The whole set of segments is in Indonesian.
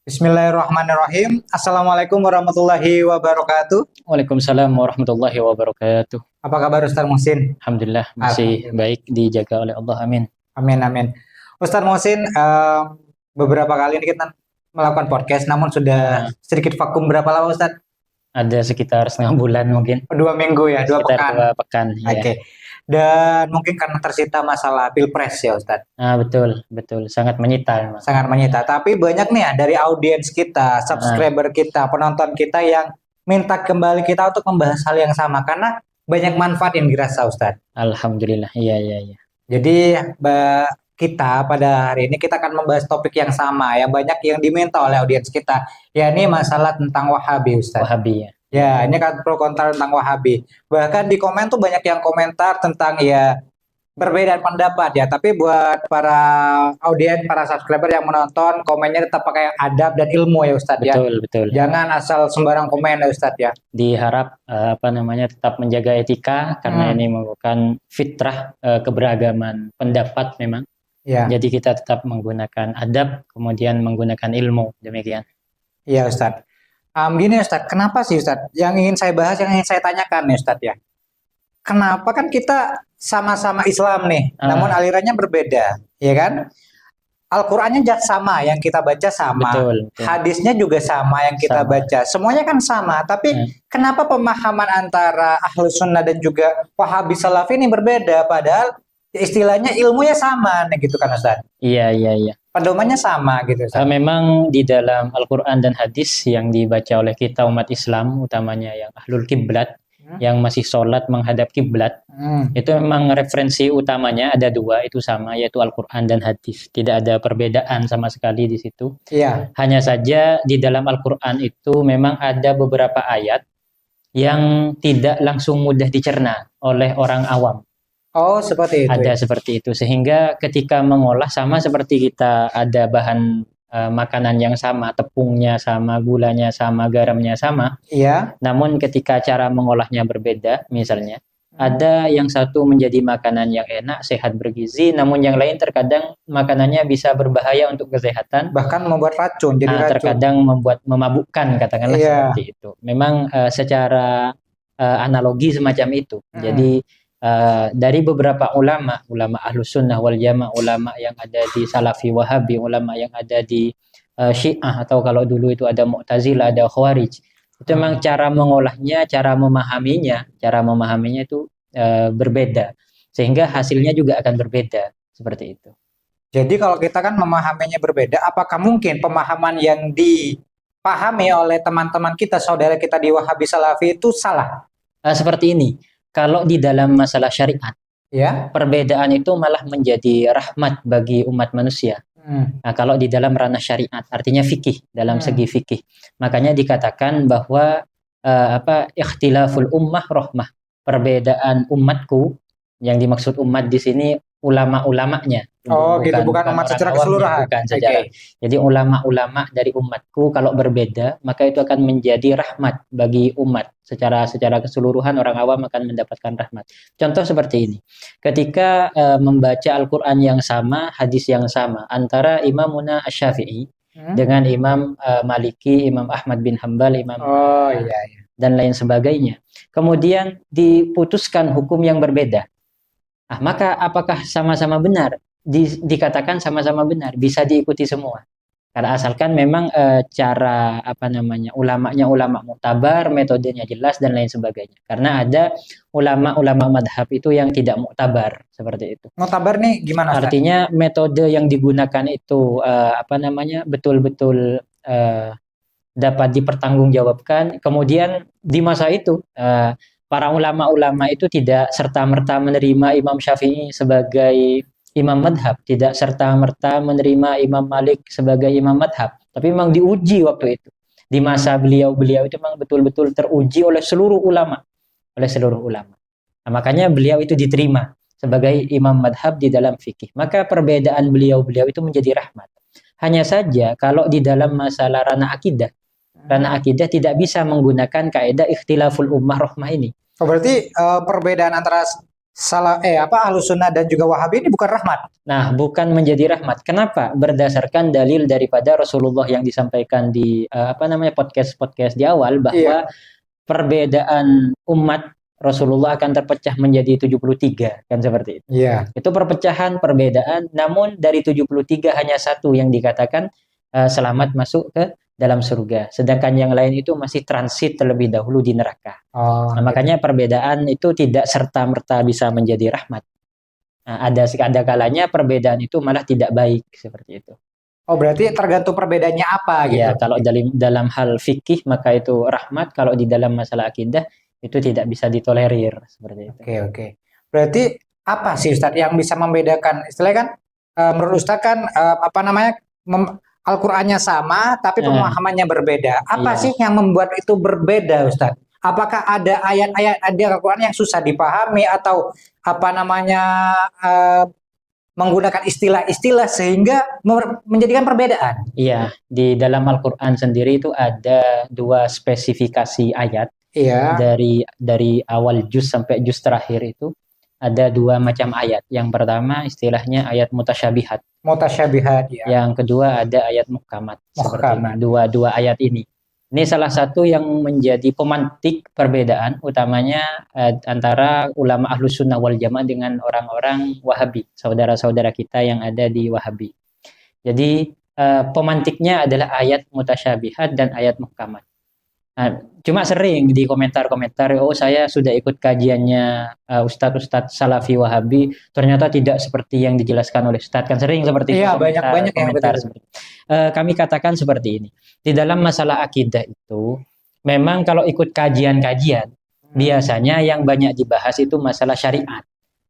Bismillahirrahmanirrahim. Assalamualaikum warahmatullahi wabarakatuh. Waalaikumsalam warahmatullahi wabarakatuh. Apa kabar Ustaz Muhsin? Alhamdulillah masih Alhamdulillah. baik, dijaga oleh Allah. Amin. Amin amin. Ustaz Muhsin, beberapa kali ini kita melakukan podcast, namun sudah Nah, sedikit vakum. Berapa lama Ustaz? ada sekitar setengah bulan mungkin, 2 minggu ya, dua sekitar pekan. 2 pekan ya. Oke. Dan mungkin karena tersita masalah pilpres ya Ustaz, Nah, betul, betul, sangat menyita memang. sangat menyita. Tapi banyak nih ya dari audiens kita, subscriber kita, penonton kita yang minta kembali kita untuk membahas hal yang sama karena banyak manfaat yang dirasa Ustaz. Alhamdulillah, iya, iya, iya. Jadi kita pada hari ini kita akan membahas topik yang sama yang banyak yang diminta oleh audiens kita, yakni masalah tentang Wahabi, Ustaz. Wahabi ya. Ya, ini kan pro kontra tentang Wahabi. Bahkan di komen tuh banyak yang komentar tentang ya perbedaan pendapat ya, tapi buat para audiens, para subscriber yang menonton, komennya tetap pakai adab dan ilmu ya Ustadz ya. Betul, betul. Jangan asal sembarang komen ya Ustadz ya. Diharap tetap menjaga etika karena ini merupakan fitrah keberagaman pendapat memang. Ya, Jadi kita tetap menggunakan adab, kemudian menggunakan ilmu, demikian. iya Ustadz. Gini Ustadz, kenapa sih Ustadz? Yang ingin saya bahas, yang ingin saya tanyakan ya Ustadz ya. Kenapa kan kita sama-sama Islam nih, namun alirannya berbeda, ya kan? Al-Qur'annya sama yang kita baca sama, Betul, betul. hadisnya juga sama yang kita Sama. baca, semuanya kan sama. Tapi kenapa pemahaman antara Ahlus Sunnah dan juga Wahabi Salafi ini berbeda? Padahal istilahnya ilmunya sama, nih gitu kan Ustaz? Iya, iya, iya. Pedomannya sama gitu Ustaz. Memang di dalam Al-Quran dan hadis yang dibaca oleh kita umat Islam, utamanya yang ahlul kiblat, yang masih sholat menghadap kiblat, itu memang referensi utamanya ada dua, itu sama, yaitu Al-Quran dan hadis. Tidak ada perbedaan sama sekali di situ. Iya. Hanya saja di dalam Al-Quran itu memang ada beberapa ayat yang tidak langsung mudah dicerna oleh orang awam. Oh, seperti itu. Ada seperti itu, sehingga ketika mengolah sama seperti kita ada bahan makanan yang sama, tepungnya sama, gulanya sama, garamnya sama. Iya. Namun ketika cara mengolahnya berbeda, misalnya ada yang satu menjadi makanan yang enak, sehat, bergizi, namun yang lain terkadang makanannya bisa berbahaya untuk kesehatan. Bahkan membuat racun, jadi racun. Terkadang membuat memabukkan, katakanlah seperti itu. Memang secara analogi semacam itu. Jadi dari beberapa ulama Ahlus Sunnah wal Jamaah, ulama yang ada di Salafi Wahabi, ulama yang ada di Syiah, atau kalau dulu itu ada Mu'tazilah, ada Khawarij. Itu memang cara mengolahnya, cara memahaminya itu berbeda. Sehingga hasilnya juga akan berbeda, seperti itu. Jadi kalau kita kan memahaminya berbeda, apakah mungkin pemahaman yang dipahami oleh teman-teman kita, saudara kita di Wahabi Salafi itu salah? Seperti ini. Kalau di dalam masalah syariat, ya, perbedaan itu malah menjadi rahmat bagi umat manusia. Nah, kalau di dalam ranah syariat, artinya fikih, dalam segi fikih, makanya dikatakan bahwa ikhtilaful ummah rahmah. Perbedaan umatku, yang dimaksud umat di sini ulama-ulamanya. Oh, gitu, bukan umat secara keseluruhan. Bukan secara. Jadi ulama-ulama dari umatku kalau berbeda, maka itu akan menjadi rahmat bagi umat. Secara keseluruhan orang awam akan mendapatkan rahmat. Contoh seperti ini. Ketika membaca Al-Qur'an yang sama, hadis yang sama antara Imamuna Asy-Syafi'i dengan Imam Maliki, Imam Ahmad bin Hambal, dan lain sebagainya. Kemudian diputuskan hukum yang berbeda. Maka apakah sama-sama benar? Dikatakan sama-sama benar, bisa diikuti semua. Karena asalkan memang cara ulamanya ulama muktabar, metodenya jelas dan lain sebagainya. Karena ada ulama-ulama madhab itu yang tidak muktabar, seperti itu. Muktabar nih gimana? Artinya metode yang digunakan itu betul-betul dapat dipertanggungjawabkan. Kemudian di masa itu para ulama-ulama itu tidak serta-merta menerima Imam Syafi'i sebagai imam madhab, tidak serta-merta menerima Imam Malik sebagai imam madhab, tapi memang diuji waktu itu. Di masa beliau itu memang betul-betul teruji oleh seluruh ulama. Nah, makanya beliau itu diterima sebagai imam madhab di dalam fikih. Maka perbedaan beliau itu menjadi rahmat. Hanya saja kalau di dalam masalah ranah akidah tidak bisa menggunakan kaidah ikhtilaful ummah rahmah ini. Berarti perbedaan antara Ahlus sunnah dan juga Wahabi ini bukan rahmat. Nah, bukan menjadi rahmat. Kenapa? Berdasarkan dalil daripada Rasulullah yang disampaikan di podcast-podcast di awal bahwa Iya, perbedaan umat Rasulullah akan terpecah menjadi 73, kan seperti itu. iya. Itu perpecahan, perbedaan, namun dari 73 hanya satu yang dikatakan selamat masuk ke dalam surga. Sedangkan yang lain itu masih transit terlebih dahulu di neraka. Oh, Nah, gitu. makanya perbedaan itu tidak serta-merta bisa menjadi rahmat. Nah, ada kalanya perbedaan itu malah tidak baik seperti itu. Oh, berarti tergantung perbedaannya apa gitu. Ya, kalau dalam hal fikih maka itu rahmat, kalau di dalam masalah akidah itu tidak bisa ditolerir seperti itu. Oke, oke. Berarti apa sih Ustadz yang bisa membedakan? Istilahnya kan menurut Ustadz kan Al-Qur'annya sama tapi Nah, pemahamannya berbeda. Apa iya. sih yang membuat itu berbeda, Ustadz? Apakah ada ayat-ayat di Al-Qur'an yang susah dipahami atau eh, menggunakan istilah-istilah sehingga menjadikan perbedaan? Iya, di dalam Al-Qur'an sendiri itu ada dua spesifikasi ayat Iya, dari awal juz sampai juz terakhir itu ada dua macam ayat. Yang pertama istilahnya ayat mutasyabihat. mutasyabihat ya. Yang kedua ada ayat muhkamat seperti ini. Muhkamat. Dua ayat ini. Ini salah satu yang menjadi pemantik perbedaan utamanya antara ulama Ahlus Sunnah wal Jamaah dengan orang-orang Wahabi, saudara-saudara kita yang ada di Wahabi. Jadi pemantiknya adalah ayat mutasyabihat dan ayat muhkamat. Nah, cuma sering di komentar-komentar, oh saya sudah ikut kajiannya Ustadz-Ustadz Salafi Wahabi, ternyata tidak seperti yang dijelaskan oleh Ustadz. Kan sering seperti itu Iya, banyak-banyak yang komentar begitu. seperti itu. Kami katakan seperti ini. Di dalam masalah akidah itu, memang kalau ikut kajian-kajian, biasanya yang banyak dibahas itu masalah syariat.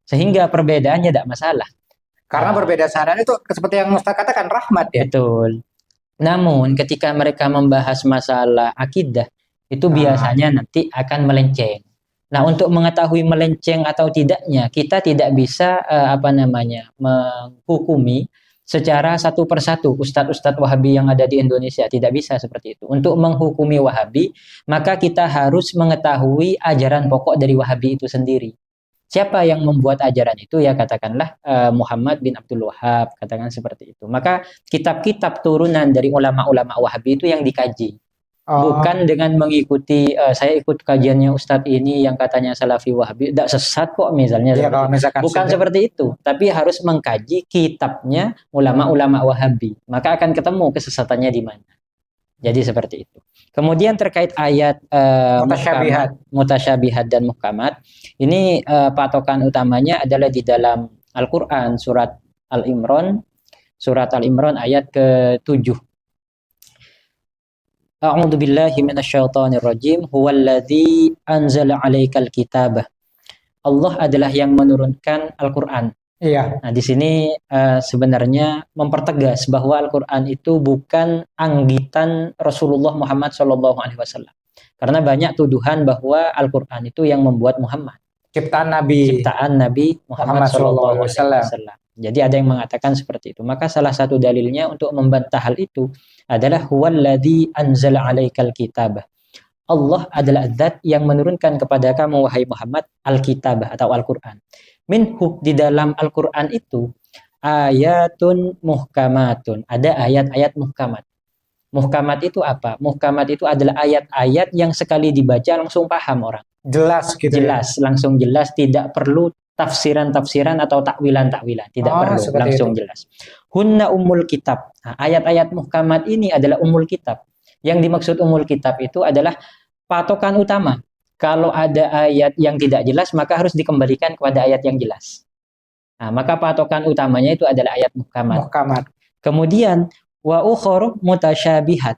Sehingga perbedaannya tidak masalah. Karena Ah, berbeda saran itu seperti yang Ustaz katakan rahmat ya. betul. Namun ketika mereka membahas masalah akidah, itu Ah, biasanya nanti akan melenceng. Nah, untuk mengetahui melenceng atau tidaknya, kita tidak bisa menghukumi secara satu persatu ustadz-ustadz Wahabi yang ada di Indonesia. Tidak bisa seperti itu. Untuk menghukumi Wahabi, maka kita harus mengetahui ajaran pokok dari Wahabi itu sendiri. Siapa yang membuat ajaran itu? Ya katakanlah Muhammad bin Abdul Wahab, katakan seperti itu. Maka kitab-kitab turunan dari ulama-ulama Wahabi itu yang dikaji. oh, Bukan dengan mengikuti saya ikut kajiannya Ustadz ini yang katanya Salafi Wahabi, tidak sesat kok misalnya ya seperti kalau itu. misalkan Bukan sudah, seperti itu, tapi harus mengkaji kitabnya ulama-ulama Wahabi. Maka akan ketemu kesesatannya di mana. Jadi seperti itu. Kemudian terkait ayat mutasyabihat. mutasyabihat dan muhkamat, ini patokan utamanya adalah di dalam Al-Qur'an surat Al-Imran ayat ke-7. A'udzu billahi minasyaitonir rajim. Huwallazi anzala 'alaikal kitabah. Allah adalah yang menurunkan Al-Qur'an. Iya. Nah, di sini sebenarnya mempertegas bahwa Al-Qur'an itu bukan anggitan Rasulullah Muhammad SAW. Karena banyak tuduhan bahwa Al-Qur'an itu yang membuat Muhammad, Ciptaan Nabi ciptaan Nabi Muhammad Muhammad Shallallahu Alaihi Wasallam. SAW. Jadi ada yang mengatakan seperti itu. Maka salah satu dalilnya untuk membantah hal itu adalah huwallazi anzala 'alaikal kitabah. Allah adalah zat yang menurunkan kepada kamu wahai Muhammad Alkitab atau Al-Qur'an. Minhu di dalam Al-Qur'an itu ayatun muhkamatun. Ada ayat-ayat muhkamat. Muhkamat itu apa? Muhkamat itu adalah ayat-ayat yang sekali dibaca langsung paham orang. Jelas gitu ya. Jelas, langsung jelas, tidak perlu tafsiran-tafsiran atau takwilan-takwilan, tidak Oh, perlu, seperti langsung itu. jelas. Hunna ummul kitab. Nah, ayat-ayat muhkamat ini adalah ummul kitab. Yang dimaksud ummul kitab itu adalah patokan utama. Kalau ada ayat yang tidak jelas, maka harus dikembalikan kepada ayat yang jelas. Nah, maka patokan utamanya itu adalah ayat muhkamat. Muhkamat. Kemudian wa ukhur mutasyabihat.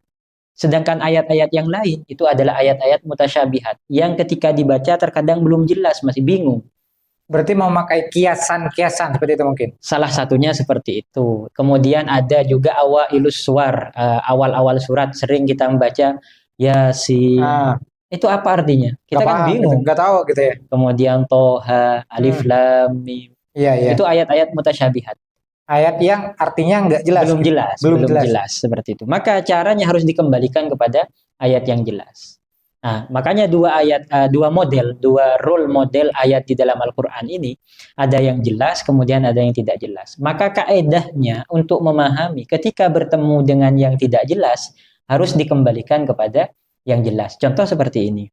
Sedangkan ayat-ayat yang lain itu adalah ayat-ayat mutasyabihat yang ketika dibaca terkadang belum jelas, masih bingung. Berarti memakai kiasan-kiasan seperti itu mungkin. Salah satunya seperti itu. Kemudian ada juga awailus suwar, awal-awal surat sering kita membaca Yasin. Ah, Itu apa artinya? Kita nggak kan paham gitu. bingung. Nggak tahu gitu ya. Kemudian Toha, Alif Lam Mim. Iya, iya. Itu ayat-ayat mutasyabihat. Ayat yang artinya nggak jelas. Belum jelas, Belum belum jelas. jelas seperti itu. Maka caranya harus dikembalikan kepada ayat yang jelas. Nah, makanya dua model, dua role model ayat di dalam Al-Quran ini, ada yang jelas, kemudian ada yang tidak jelas. Maka kaedahnya untuk memahami ketika bertemu dengan yang tidak jelas, harus dikembalikan kepada yang jelas. Contoh seperti ini.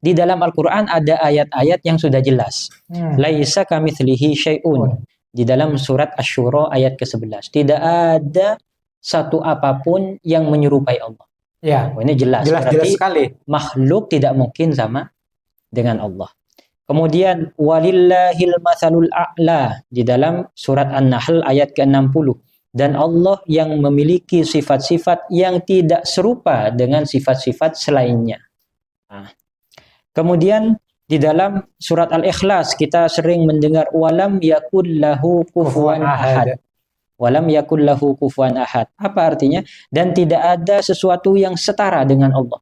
Di dalam Al-Quran ada ayat-ayat yang sudah jelas. Laisa kamitslihi syai'un. Di dalam surat Asy-Syura ayat ke-11. Tidak ada satu apapun yang menyerupai Allah. Ya, Oh, ini jelas. jelas Berarti sekali. makhluk tidak mungkin sama dengan Allah. Kemudian walillahil matsalul a'la di dalam surat An-Nahl ayat ke-60. Dan Allah yang memiliki sifat-sifat yang tidak serupa dengan sifat-sifat selainnya. Nah, kemudian di dalam surat Al-Ikhlas kita sering mendengar walam yakul lahu kufuwan ahad. Walam yakul lahu kufuwan ahad. Apa artinya? Dan tidak ada sesuatu yang setara dengan Allah.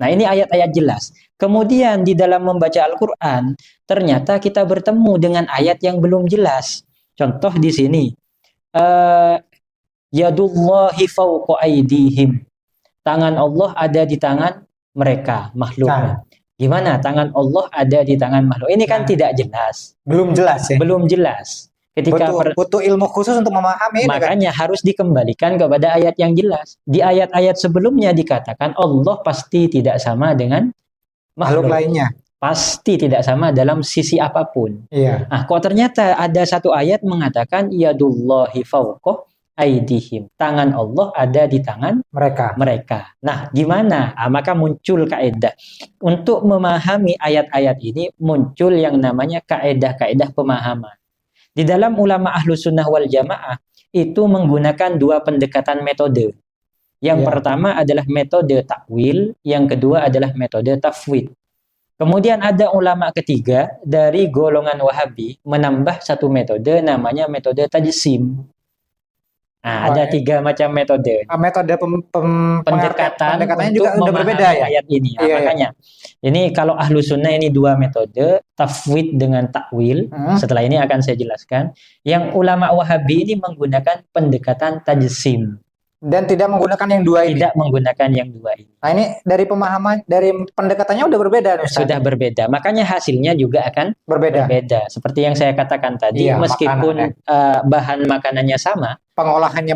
Nah, ini ayat-ayat jelas. Kemudian di dalam membaca Al-Quran, ternyata kita bertemu dengan ayat yang belum jelas. Contoh di sini, yadullahi fawqa aydihim. Tangan Allah ada di tangan mereka, makhluk. Nah. Gimana tangan Allah ada di tangan makhluk? Ini kan tidak jelas. Belum jelas ya. Belum jelas. Ketika butuh ilmu khusus untuk memahami ini, makanya kan harus dikembalikan kepada ayat yang jelas. Di ayat-ayat sebelumnya dikatakan Allah pasti tidak sama dengan makhluk lainnya. Pasti tidak sama dalam sisi apapun. Iya. Nah, kok ternyata ada satu ayat mengatakan yadullahi fawqa aydihim. Tangan Allah ada di tangan mereka. Nah, gimana? Maka muncul kaedah. Untuk memahami ayat-ayat ini muncul yang namanya kaedah-kaedah pemahaman. Di dalam ulama Ahlus Sunnah wal Jamaah itu menggunakan dua pendekatan metode. Yang pertama adalah metode takwil, yang kedua adalah metode tafwid. Kemudian ada ulama ketiga dari golongan Wahabi menambah satu metode namanya metode tajsim. Nah, ada tiga macam metode. Metode pendekatannya juga udah berbeda ya. Ayat ini. Nah, makanya ini kalau ahlu sunnah ini dua metode, tafwid dengan takwil. Setelah ini akan saya jelaskan. Yang ulama Wahabi ini menggunakan pendekatan tajsim. Dan tidak menggunakan yang dua ini. Tidak menggunakan yang dua ini. Nah, ini dari pemahaman, dari pendekatannya udah berbeda, Ustaz. Sudah berbeda. Makanya hasilnya juga akan berbeda. Seperti yang saya katakan tadi, meskipun bahan makanannya sama, pengolahan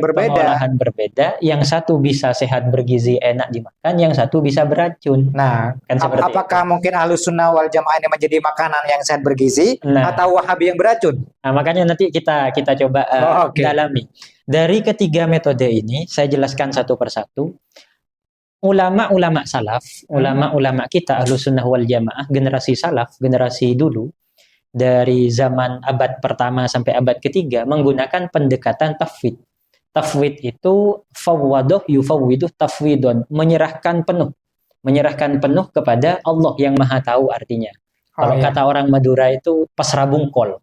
berbeda. Yang satu bisa sehat bergizi enak dimakan, yang satu bisa beracun. Nah, kan apakah mungkin Ahlus Sunnah wal Jamaah ini menjadi makanan yang sehat bergizi atau Wahabi yang beracun? Nah, makanya nanti kita coba dalami. Dari ketiga metode ini, saya jelaskan satu persatu. Ulama-ulama salaf, ulama-ulama kita Ahlus Sunnah wal Jamaah, generasi salaf, generasi dulu, dari zaman abad pertama sampai abad ketiga, menggunakan pendekatan tafwid. Tafwid itu fawwadoh yufawwiduh tafwidon, menyerahkan penuh kepada Allah yang Maha Tahu artinya. Kalau kata orang Madura itu pasrabungkol.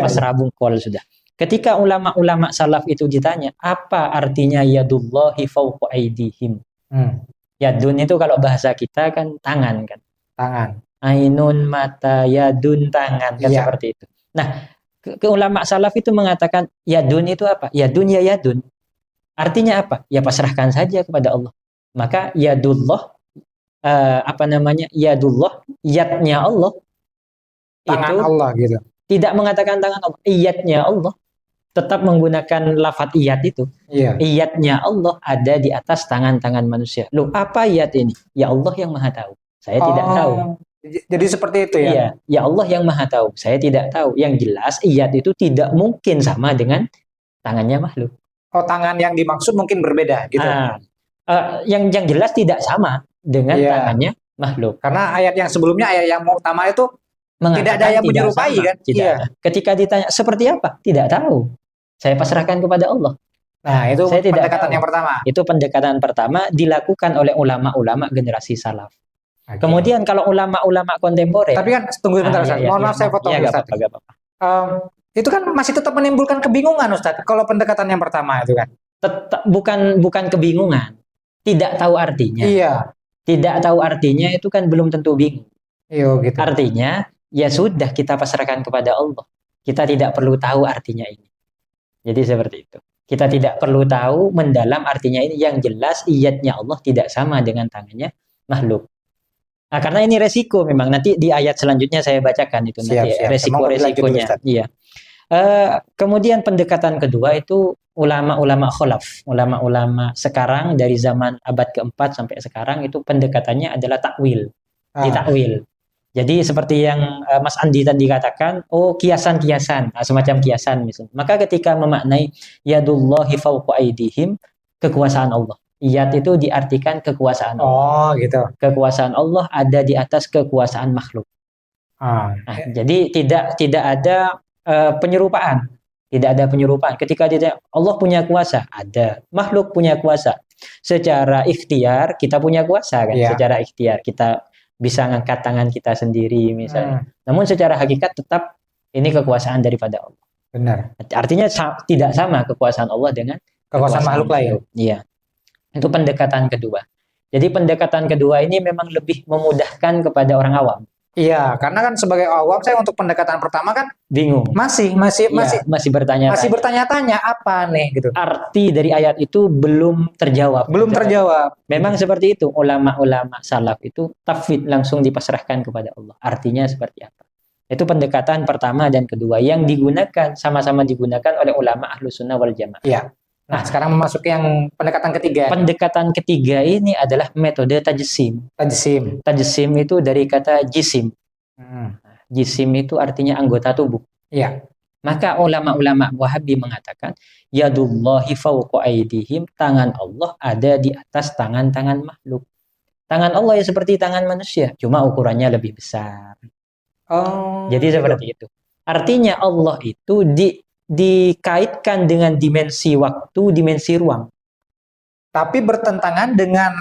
Pasrabungkol sudah. Ketika ulama-ulama salaf itu ditanya, apa artinya yadullahi fawqa aydihim? Yadun itu kalau bahasa kita kan tangan kan. Tangan. Ainun mata yadun tangan kan seperti itu. Nah, ke ulama salaf itu mengatakan yadun itu apa? Yadun ya yadun. Artinya apa? Ya pasrahkan saja kepada Allah. Maka yadullah yadullah, yadnya Allah. Tangan itu Allah gitu. Tidak mengatakan tangan Allah, iyatnya Allah. Tetap menggunakan lafadz iyat itu. Iyatnya Allah ada di atas tangan-tangan manusia. Loh, apa iyat ini? Ya Allah yang Maha Tahu. Saya tidak tahu. Jadi seperti itu ya? Iya, ya Allah yang Maha Tahu. Saya tidak tahu. Yang jelas iyat itu tidak mungkin sama dengan tangannya makhluk. Oh, tangan yang dimaksud mungkin berbeda gitu. Yang jelas tidak sama dengan tangannya makhluk. Karena ayat yang sebelumnya, ayat yang utama itu tidak ada yang menyerupai kan? Ketika ditanya seperti apa? Tidak tahu. Saya pasrahkan kepada Allah. Nah, itu pendekatan yang pertama. Itu pendekatan pertama dilakukan oleh ulama-ulama generasi salaf. Kemudian kalau ulama-ulama kontemporer. Tapi kan tunggu sebentar, Ustaz. Mohon maaf saya potong, Ustaz. Itu kan masih tetap menimbulkan kebingungan, Ustaz. Kalau pendekatan yang pertama itu kan. Bukan kebingungan. Tidak tahu artinya. Iya. Tidak tahu artinya itu kan belum tentu bingung. Iya, gitu. Artinya ya sudah kita pasrahkan kepada Allah. Kita tidak perlu tahu artinya ini. Jadi seperti itu. Kita tidak perlu tahu mendalam artinya ini. Yang jelas iyatnya Allah tidak sama dengan tangannya makhluk. Nah, karena ini resiko memang nanti di ayat selanjutnya saya bacakan itu Siap, nanti siap. Semoga dilanjut dulu, resiko-resikonya. Ustaz. Iya. Kemudian pendekatan kedua itu ulama-ulama kholaf, ulama-ulama sekarang dari zaman abad keempat sampai sekarang itu pendekatannya adalah takwil, ditakwil. Jadi seperti yang Mas Andi tadi katakan, oh kiasan-kiasan, semacam kiasan misalnya. Maka ketika memaknai yadullahi fawqa aydihim, kekuasaan Allah. Yad itu diartikan kekuasaan Allah. Oh, gitu. Kekuasaan Allah ada di atas kekuasaan makhluk. Ah, Nah, jadi tidak ada penyerupaan. Tidak ada penyerupaan. Ketika tidak Allah punya kuasa, ada. Makhluk punya kuasa. Secara ikhtiar kita punya kuasa kan. Iya. Secara ikhtiar kita bisa ngangkat tangan kita sendiri misalnya. Hmm, Namun secara hakikat tetap ini kekuasaan daripada Allah. benar. Artinya tidak sama kekuasaan Allah dengan Kekuasaan makhluk lain. Iya. Itu pendekatan kedua. Jadi pendekatan kedua ini memang lebih memudahkan kepada orang awam. Iya, karena kan sebagai awam saya untuk pendekatan pertama kan Bingung. masih Iya, masih bertanya. masih bertanya-tanya apa nih gitu. Arti dari ayat itu belum terjawab. Belum terjawab. Memang seperti itu. Ulama-ulama salaf itu tafwid langsung dipasrahkan kepada Allah. Artinya seperti apa? Itu pendekatan pertama dan kedua yang digunakan sama-sama digunakan oleh ulama Ahlus Sunnah wal Jamaah. Iya. Nah, sekarang memasuki yang pendekatan ketiga. Pendekatan ketiga ini adalah metode tajsim. Tajsim. Tajsim itu dari kata jisim. Hmm, Jisim itu artinya anggota tubuh. Iya. Maka ulama-ulama Wahabi mengatakan, yadullahi fawqa aydihim, tangan Allah ada di atas tangan-tangan makhluk. Tangan Allah ya seperti tangan manusia, cuma ukurannya lebih besar. Oh. Jadi seperti itu. Artinya Allah itu dikaitkan dengan dimensi waktu, dimensi ruang. Tapi bertentangan dengan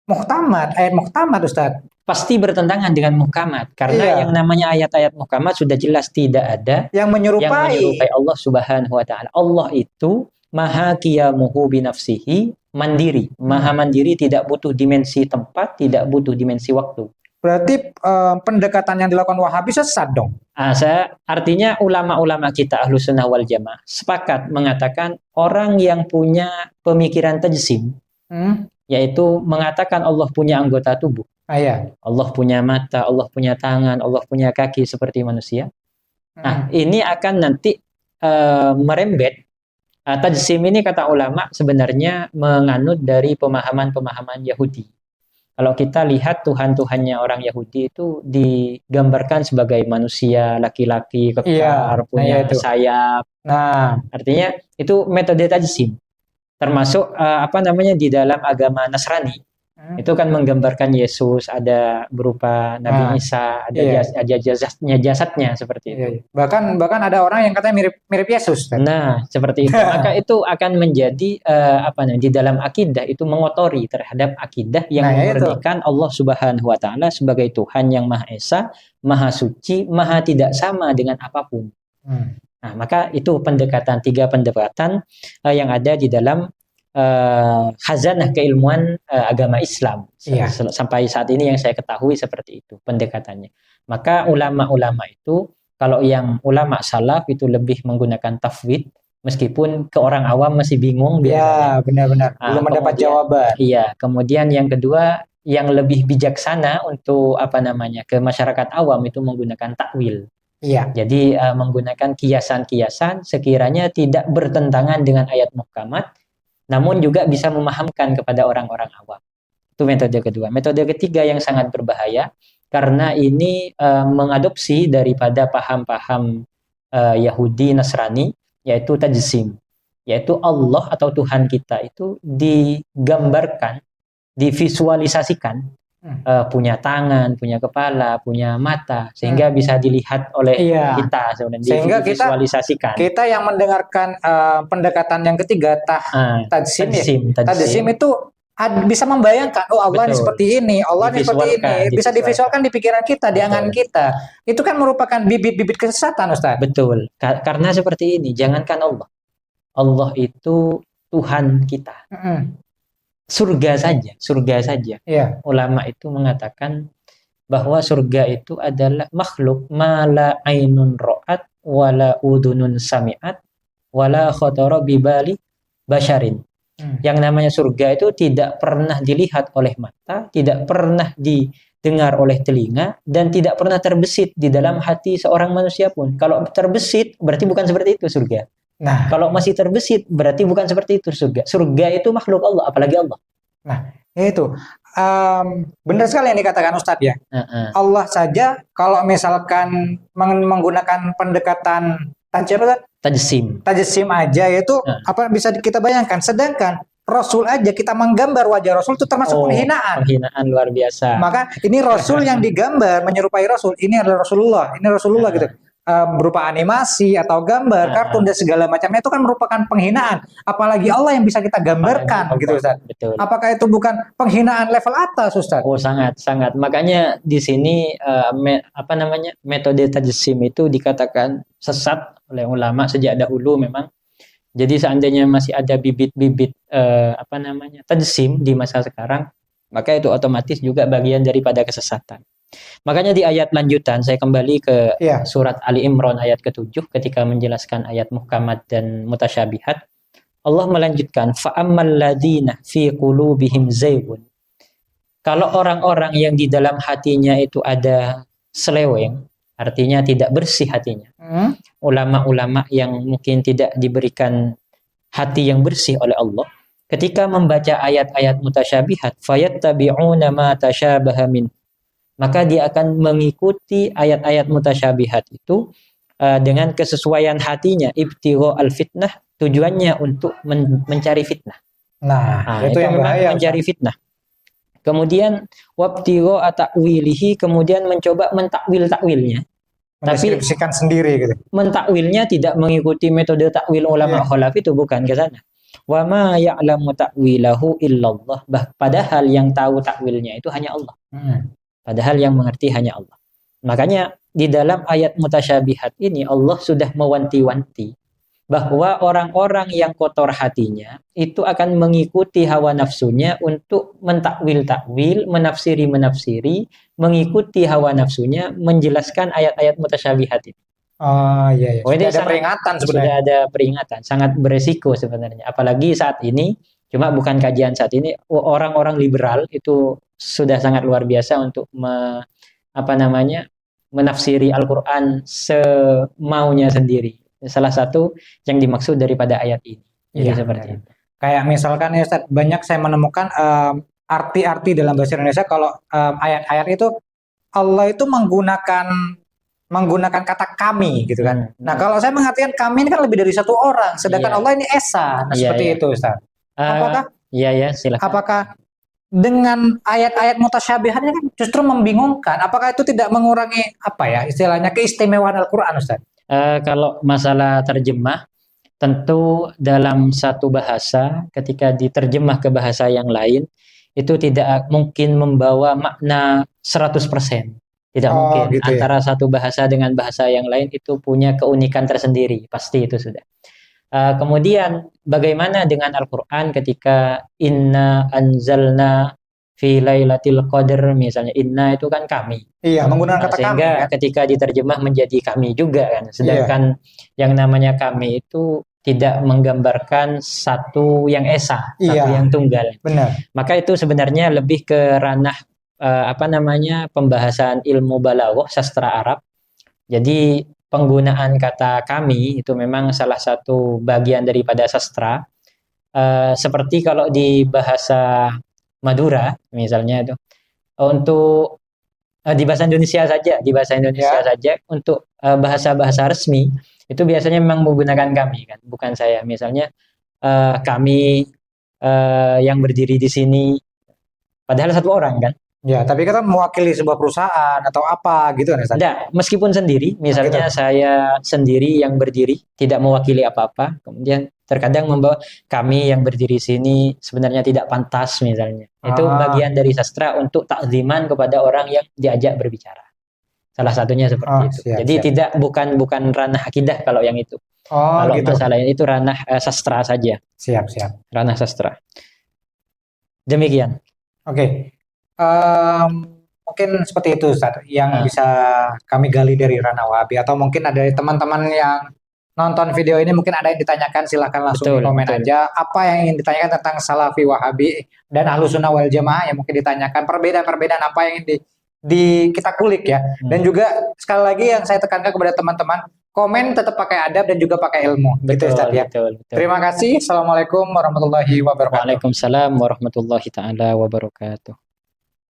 muhtamad, ayat muhtamad, Ustaz. Pasti bertentangan dengan muhkamat. Karena Iya. yang namanya ayat-ayat muhkamat sudah jelas tidak ada Yang menyerupai. Allah Subhanahu wa taala. Allah itu maha qiyamuhu binafsihi, mandiri. Maha mandiri, tidak butuh dimensi tempat, tidak butuh dimensi waktu. Berarti pendekatan yang dilakukan Wahabi sesat dong. Artinya ulama-ulama kita Ahlus Sunnah wal Jamaah sepakat mengatakan orang yang punya pemikiran tajsim, yaitu mengatakan Allah punya anggota tubuh. Iya. Allah punya mata, Allah punya tangan, Allah punya kaki seperti manusia. Nah, ini akan nanti merembet. Tajsim ini kata ulama sebenarnya menganut dari pemahaman-pemahaman Yahudi. Kalau kita lihat Tuhan-Tuhannya orang Yahudi itu digambarkan sebagai manusia, laki-laki, kekar, punya sayap. Nah, artinya itu metode tajsim. Termasuk di dalam agama Nasrani. Itu kan menggambarkan Yesus ada berupa Nabi Isa, ada jasadnya seperti itu. Bahkan ada orang yang katanya mirip Yesus. Kan? Nah, seperti itu. Maka itu akan menjadi di dalam akidah itu mengotori terhadap akidah yang memurnikan Allah Subhanahu wa taala sebagai Tuhan yang Maha Esa, Maha Suci, Maha tidak sama dengan apapun. Nah, maka itu tiga pendekatan yang ada di dalam khazanah keilmuan agama Islam. Sampai saat ini yang saya ketahui seperti itu pendekatannya. Maka ulama-ulama itu, kalau yang ulama salaf itu lebih menggunakan tafwid, meskipun ke orang awam masih bingung. Ya, benar-benar. Belum mendapat jawaban. Iya. Kemudian yang kedua, yang lebih bijaksana untuk ke masyarakat awam itu menggunakan takwil. Iya. Jadi menggunakan kiasan-kiasan sekiranya tidak bertentangan dengan ayat muhkamat, namun juga bisa memahamkan kepada orang-orang awam. Itu metode kedua. Metode ketiga yang sangat berbahaya karena ini mengadopsi daripada paham-paham Yahudi Nasrani, yaitu tajsim, yaitu Allah atau Tuhan kita itu digambarkan, divisualisasikan, punya tangan, punya kepala, punya mata, sehingga bisa dilihat oleh kita sebenarnya. Sehingga kita yang mendengarkan pendekatan yang ketiga tajsim itu bisa membayangkan, oh Allah ini seperti ini, Allah ini seperti ini, bisa divisualkan di pikiran kita, di angan kita. Itu kan merupakan bibit-bibit kesesatan, Ustaz. Betul. Karena seperti ini, jangankan Allah. Allah itu Tuhan kita. Surga saja. Yeah. Ulama itu mengatakan bahwa surga itu adalah makhluk mala ainun ra'at wala udunun sami'at wala khatara bibali basyarin. Yang namanya surga itu tidak pernah dilihat oleh mata, tidak pernah didengar oleh telinga, dan tidak pernah terbesit di dalam hati seorang manusia pun. Kalau terbesit, berarti bukan seperti itu surga. Nah, Kalau masih terbesit, berarti bukan seperti itu surga. Surga itu makhluk Allah, apalagi Allah. nah itu benar sekali yang dikatakan Ustadz ya. Heeh. Allah saja kalau misalkan menggunakan pendekatan Tajsim. tajsim aja itu Nah. apa bisa kita bayangkan. Sedangkan Rasul aja kita menggambar wajah Rasul itu termasuk Oh, penghinaan. penghinaan luar biasa. Maka ini Rasul yang digambar menyerupai Rasul. Ini adalah Rasulullah. Ini Rasulullah gitu. Berupa animasi atau gambar, kartun dan segala macamnya itu kan merupakan penghinaan. Apalagi Allah yang bisa kita gambarkan Apalagi gitu Allah. Ustaz. Betul. Apakah itu bukan penghinaan level atas Ustaz? Oh, sangat, sangat. Makanya di sini metode tajsim itu dikatakan sesat oleh ulama sejak dahulu memang. Jadi seandainya masih ada bibit-bibit tajsim di masa sekarang, maka itu otomatis juga bagian daripada kesesatan. Makanya di ayat lanjutan saya kembali ke surat Ali Imran ayat ke-7 ketika menjelaskan ayat muhkamat dan mutasyabihat. Allah melanjutkan fa'ammal ladzina fi qulubihim zaygun. Kalau orang-orang yang di dalam hatinya itu ada seleweng, artinya tidak bersih hatinya. Ulama-ulama yang mungkin tidak diberikan hati yang bersih oleh Allah, ketika membaca ayat-ayat mutasyabihat, fayattabi'una ma tasyabaha min, maka dia akan mengikuti ayat-ayat mutasyabihat itu dengan kesesuaian hatinya, ibtigha al-fitnah, tujuannya untuk mencari fitnah. Nah, itu yang memang bahaya, mencari fitnah. Kemudian wabtigha ta'wilihi, kemudian mencoba mentakwil-takwilnya. Tapi mendeskripsikan sendiri gitu. Mentakwilnya tidak mengikuti metode takwil ulama khalaf itu, bukan ke sana. Wa ma ya'lamu ta'wilahu illallah. Padahal yang tahu takwilnya itu hanya Allah. Padahal yang mengerti hanya Allah. Makanya di dalam ayat mutasyabihat ini Allah sudah mewanti-wanti bahwa orang-orang yang kotor hatinya itu akan mengikuti hawa nafsunya untuk mentakwil-takwil, menafsiri-menafsiri, mengikuti hawa nafsunya, menjelaskan ayat-ayat mutasyabihat itu. Oh iya, iya. Sudah ada peringatan sebenarnya. Sudah ada peringatan, sangat beresiko sebenarnya. Apalagi saat ini, cuma bukan kajian saat ini, orang-orang liberal itu sudah sangat luar biasa untuk menafsiri Al-Qur'an semaunya sendiri. Salah satu yang dimaksud daripada ayat ini. Jadi seperti itu. Kayak misalkan ya Ustaz, banyak saya menemukan arti-arti dalam bahasa Indonesia kalau ayat-ayat itu Allah itu menggunakan kata kami gitu kan. Nah, kalau saya mengartikan kami ini kan lebih dari satu orang, sedangkan Allah ini esa. Nah, seperti itu Ustaz. Apakah silakan. Apakah dengan ayat-ayat mutasyabihatnya kan justru membingungkan? Apakah itu tidak mengurangi istilahnya keistimewaan Al-Qur'an Ustaz? Kalau masalah terjemah, tentu dalam satu bahasa ketika diterjemah ke bahasa yang lain itu tidak mungkin membawa makna 100%. Tidak mungkin. Gitu antara satu bahasa dengan bahasa yang lain itu punya keunikan tersendiri, pasti itu sudah. Kemudian bagaimana dengan Al-Qur'an ketika inna anzalna fi lailatul qadar, misalnya inna itu kan kami. Iya, menggunakan kata sehingga kami kan? Ketika diterjemah menjadi kami juga kan. Sedangkan yang namanya kami itu tidak menggambarkan satu yang esa, satu yang tunggal. Benar. Maka itu sebenarnya lebih ke ranah pembahasan ilmu balaghah, sastra Arab. Jadi penggunaan kata kami itu memang salah satu bagian daripada sastra. Seperti kalau di bahasa Madura misalnya itu untuk di bahasa Indonesia saja untuk bahasa-bahasa resmi itu biasanya memang menggunakan kami kan, bukan saya. Misalnya kami yang berdiri di sini, padahal satu orang kan. Ya, tapi kita mewakili sebuah perusahaan atau apa gitu kan? Tidak, meskipun sendiri, misalnya saya sendiri yang berdiri, tidak mewakili apa-apa, kemudian terkadang membawa kami yang berdiri sini sebenarnya tidak pantas misalnya. Itu bagian dari sastra untuk takziman kepada orang yang diajak berbicara. Salah satunya seperti itu. Jadi bukan ranah akidah kalau yang itu. Kalau masalahnya itu ranah sastra saja. Siap. Ranah sastra. Demikian. Oke. Mungkin seperti itu Ustaz yang bisa kami gali dari ranah Wahabi, atau mungkin ada teman-teman yang nonton video ini mungkin ada yang ditanyakan, silahkan langsung Betul, di komen betul. aja. Apa yang ingin ditanyakan tentang Salafi, Wahabi, dan Ahlus Sunnah wal Jamaah yang mungkin ditanyakan. Perbedaan-perbedaan apa yang ingin kita kulik ya. Dan juga sekali lagi yang saya tekankan kepada teman-teman, komen tetap pakai adab dan juga pakai ilmu. Gitu Betul, Ustadz ya. betul, betul. Terima kasih. Assalamualaikum warahmatullahi wabarakatuh. Waalaikumsalam warahmatullahi taala wabarakatuh.